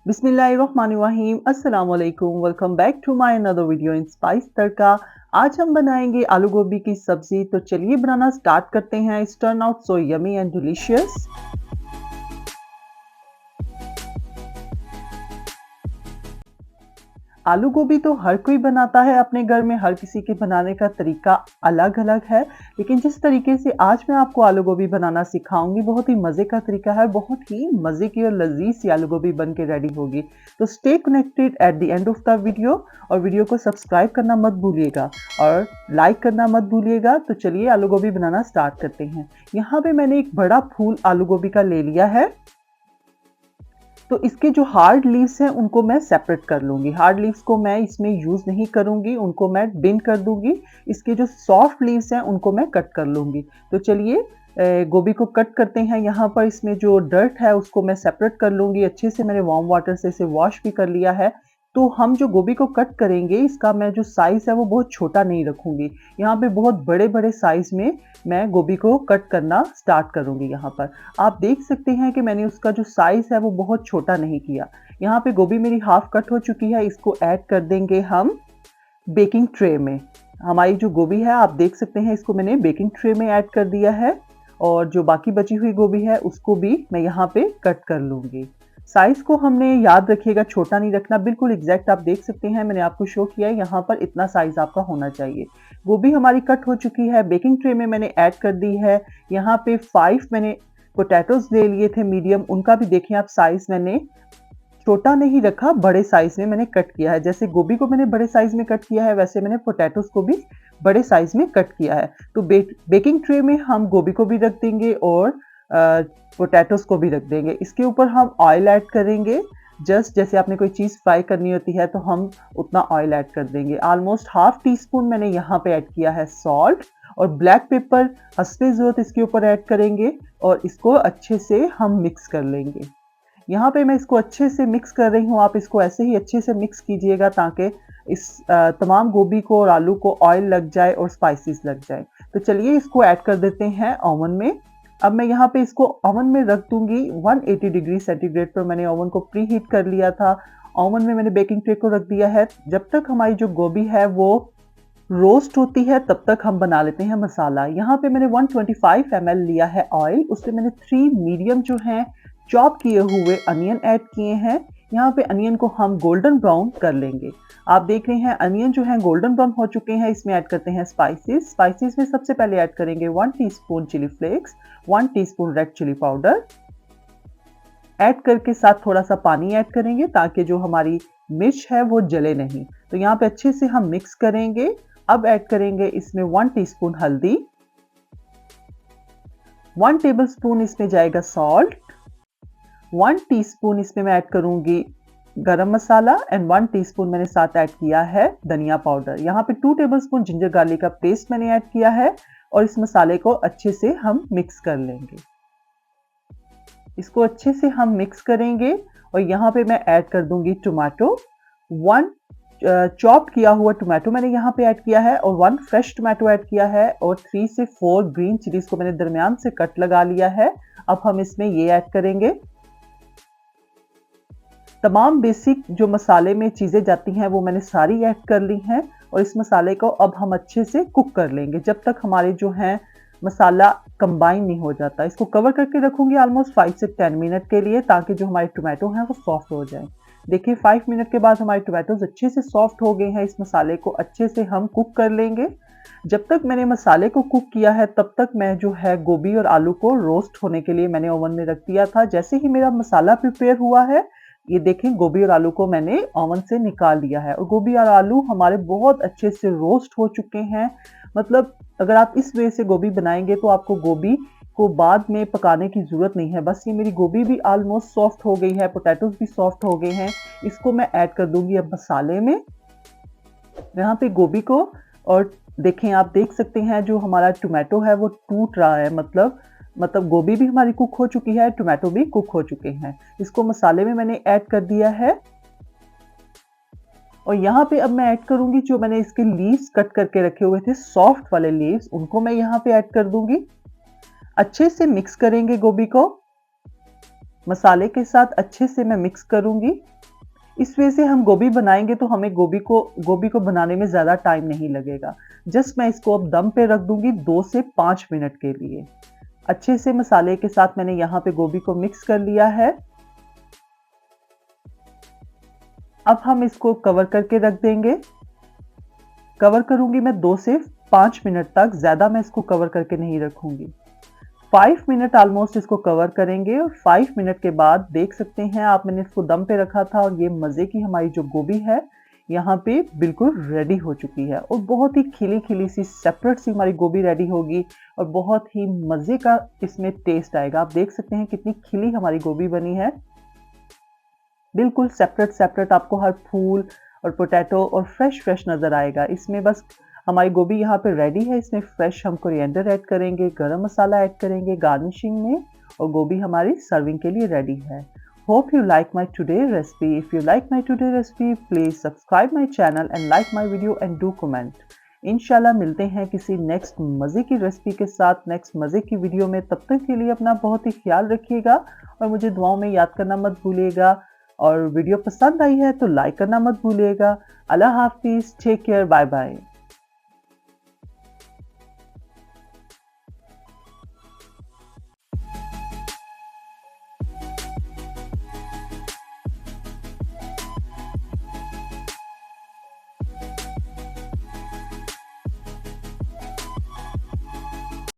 बिस्मिल्लाहिर्रहमानिर्रहीम अस्सलाम वालेकुम। Welcome back to my another video in Spice Tadka. आज हम बनाएंगे आलू गोभी की सब्जी। तो चलिए बनाना स्टार्ट करते हैं। It's turn out so yummy and delicious. आलू गोभी तो हर कोई बनाता है अपने घर में, हर किसी के बनाने का तरीका अलग-अलग है। लेकिन जिस तरीके से आज मैं आपको आलू गोभी बनाना सिखाऊँगी, बहुत ही मज़े का तरीका है, बहुत ही मज़े की और लज़ीज़ सी आलू गोभी बन के रेडी होगी। तो stay connected at the end of the video और वीडियो को सब्सक्राइब करना मत भूलिएगा और लाइक करना मत भूलिएगा। तो चलिए आलू गोभी बनाना स्टार्ट करते हैं। यहाँ पे मैंने एक बड़ा फूल आलू गोभी का ले लिया है। तो इसके जो हार्ड लीव्स हैं उनको मैं सेपरेट कर लूँगी। हार्ड लीव्स को मैं इसमें यूज़ नहीं करूँगी, उनको मैं बिन कर दूँगी। इसके जो सॉफ्ट लीव्स हैं उनको मैं कट कर लूँगी। तो चलिए गोभी को कट करते हैं। यहाँ पर इसमें जो डर्ट है उसको मैं सेपरेट कर लूँगी। अच्छे से मैंने वार्म वाटर से इसे वॉश भी कर लिया है। तो हम जो गोभी को कट करेंगे इसका मैं जो साइज़ है वो बहुत छोटा नहीं रखूँगी। यहाँ पे बहुत बड़े-बड़े साइज़ में मैं गोभी को कट करना स्टार्ट करूँगी यहाँ पर। आप देख सकते हैं कि मैंने उसका जो साइज़ है वो बहुत छोटा नहीं किया। यहाँ पे गोभी मेरी हाफ कट हो चुकी है, इसको ऐड कर देंगे हम बेकिंग ट्रे में। हमारी जो गोभी है आप देख सकते हैं, इसको मैंने बेकिंग ट्रे में ऐड कर दिया है और जो बाकी बची हुई गोभी है उसको भी मैं यहाँ पे कट कर लूँगी। साइज़ को हमने याद रखिएगा, छोटा नहीं रखना, बिल्कुल एग्ज़ैक्ट आप देख सकते हैं, मैंने आपको शो किया है यहाँ पर इतना साइज़ आपका होना चाहिए। गोभी हमारी कट हो चुकी है, बेकिंग ट्रे में मैंने ऐड कर दी है। यहाँ पे 5 मैंने पोटैटोज़ ले लिए थे मीडियम, उनका भी देखें आप साइज़ मैंने छोटा नहीं रखा, बड़े साइज़ में मैंने कट किया है। जैसे गोभी को मैंने बड़े साइज़ में कट किया है, वैसे मैंने पोटैटोज़ को भी बड़े साइज़ में कट किया है। तो बेकिंग ट्रे में हम गोभी को भी रख देंगे और पोटैटोज़ को भी रख देंगे। इसके ऊपर हम ऑयल ऐड करेंगे। जस्ट जैसे आपने कोई चीज़ फ्राई करनी होती है तो हम उतना ऑयल ऐड कर देंगे। ऑलमोस्ट हाफ टी स्पून मैंने यहाँ पे ऐड किया है सॉल्ट और ब्लैक पेपर हस्बे ज़रूरत इसके ऊपर ऐड करेंगे और इसको अच्छे से हम मिक्स कर लेंगे। यहाँ पे मैं इसको अच्छे से मिक्स कर रही हूँ, आप इसको ऐसे ही अच्छे से मिक्स कीजिएगा ताकि इस तमाम गोभी को और आलू को ऑयल लग जाए और स्पाइसेस लग जाए। तो चलिए इसको ऐड कर देते हैं ओवन में। अब मैं यहाँ पे इसको ओवन में रख दूँगी। 180 डिग्री सेंटीग्रेड पर मैंने ओवन को प्री हीट कर लिया था। ओवन में मैंने बेकिंग ट्रे को रख दिया है। जब तक हमारी जो गोभी है वो रोस्ट होती है तब तक हम बना लेते हैं मसाला। यहाँ पे मैंने 125 ml लिया है ऑयल, उसमें मैंने 3 मीडियम जो हैं चॉप किए हुए अनियन ऐड किए हैं। यहाँ पे अनियन को हम गोल्डन ब्राउन कर लेंगे। आप देख रहे हैं अनियन जो है गोल्डन ब्राउन हो चुके हैं। इसमें ऐड करते हैं स्पाइसेस। स्पाइसेस में सबसे पहले ऐड करेंगे 1 teaspoon chili flakes, 1 teaspoon red chili powder add करके साथ थोड़ा सा पानी ऐड करेंगे ताकि जो हमारी मिर्च है वो जले नहीं। तो यहाँ पे अच्छे से हम मिक्स करेंगे। अब ऐड करेंगे इसमें 1 टीस्पून हल्दी, 1 टेबलस्पून इसमें जाएगा सॉल्ट, 1 टीस्पून इसमें मैं ऐड करूंगी गरम मसाला एंड 1 टीस्पून मैंने साथ ऐड किया है धनिया पाउडर। यहाँ पे 2 टेबलस्पून जिंजर गार्लिक का पेस्ट मैंने ऐड किया है और इस मसाले को अच्छे से हम मिक्स कर लेंगे। इसको अच्छे से हम मिक्स करेंगे और यहाँ पे मैं ऐड कर दूंगी टोमेटो। 1 चॉप किया हुआ टोमेटो मैंने यहाँ पे ऐड किया है और 1 फ्रेश टोमेटो ऐड किया है और 3 से 4 ग्रीन चिलीज को मैंने दरमियान से कट लगा लिया है। अब हम इसमें ये ऐड करेंगे। तमाम बेसिक जो मसाले में चीज़ें जाती हैं वो मैंने सारी ऐड कर ली हैं और इस मसाले को अब हम अच्छे से कुक कर लेंगे जब तक हमारे जो हैं मसाला कंबाइन नहीं हो जाता। इसको कवर करके रखूंगी ऑलमोस्ट 5 से 10 मिनट के लिए ताकि जो हमारे टोमेटो हैं वो सॉफ्ट हो जाए। देखिए 5 मिनट के बाद हमारे टोमेटोज अच्छे से सॉफ्ट हो गए हैं। इस मसाले को अच्छे से हम कुक कर लेंगे। जब तक मैंने मसाले को कुक किया है तब तक मैं जो है गोभी और आलू को रोस्ट होने के लिए मैंने ओवन में रख दिया था। जैसे ही मेरा मसाला प्रिपेयर हुआ है, ये देखें गोभी और आलू को मैंने ओवन से निकाल लिया है और गोभी और आलू हमारे बहुत अच्छे से रोस्ट हो चुके हैं। मतलब अगर आप इस वे से गोभी बनाएंगे तो आपको गोभी को बाद में पकाने की ज़रूरत नहीं है। बस ये मेरी गोभी भी ऑलमोस्ट सॉफ्ट हो गई है, पोटैटोज़ भी सॉफ्ट हो गए हैं। इसको मैं ऐड कर दूंगी अब मसाले में। यहाँ पे गोभी को और देखें आप देख सकते हैं जो हमारा टोमेटो है वो टूट रहा है। मतलब गोभी भी हमारी कुक हो चुकी है, टोमेटो भी कुक हो चुके हैं। इसको मसाले में मैंने ऐड कर दिया है और यहाँ पे अब मैं ऐड करूंगी जो मैंने इसके लीव्स कट करके रखे हुए थे, सॉफ्ट वाले लीव्स, उनको मैं यहाँ पे ऐड कर दूंगी। अच्छे से मिक्स करेंगे गोभी को, मसाले के साथ अच्छे से मैं मिक्स करूंगी। इस वजह से हम गोभी बनाएंगे तो हमें गोभी को बनाने में ज़्यादा टाइम नहीं लगेगा। जस्ट मैं इसको अब दम पे रख दूंगी 2 से 5 मिनट के लिए। अच्छे से मसाले के साथ मैंने यहाँ पे गोभी को मिक्स कर लिया है। अब हम इसको कवर करके रख देंगे। कवर करूंगी मैं 2 से 5 मिनट तक, ज़्यादा मैं इसको कवर करके नहीं रखूंगी। 5 मिनट ऑलमोस्ट इसको कवर करेंगे और 5 मिनट के बाद देख सकते हैं आप, मैंने इसको दम पे रखा था और ये मज़े की हमारी जो गोभी है यहाँ पे बिल्कुल रेडी हो चुकी है और बहुत ही खिली खिली सी सेपरेट सी हमारी गोभी रेडी होगी और बहुत ही मज़े का इसमें टेस्ट आएगा। आप देख सकते हैं कितनी खिली हमारी गोभी बनी है। बिल्कुल सेपरेट सेपरेट आपको हर फूल और पोटैटो और फ्रेश नज़र आएगा। इसमें बस हमारी गोभी यहाँ पे रेडी है। इसमें फ्रेश हम कोरिएंडर ऐड करेंगे, गरम मसाला ऐड करेंगे गार्निशिंग में और गोभी हमारी सर्विंग के लिए रेडी है। Hope you like my today recipe. If you like my today recipe please subscribe my channel and like my video and do comment. इंशाल्लाह मिलते हैं किसी नेक्स्ट मज़े की रेसिपी के साथ, नेक्स्ट मज़े की वीडियो में। तब तक के लिए अपना बहुत ही ख्याल रखिएगा और मुझे दुआओं में याद करना मत भूलिएगा। और वीडियो पसंद आई है तो लाइक करना मत भूलिएगा। अल्लाह हाफिज़, टेक केयर, बाय बाय।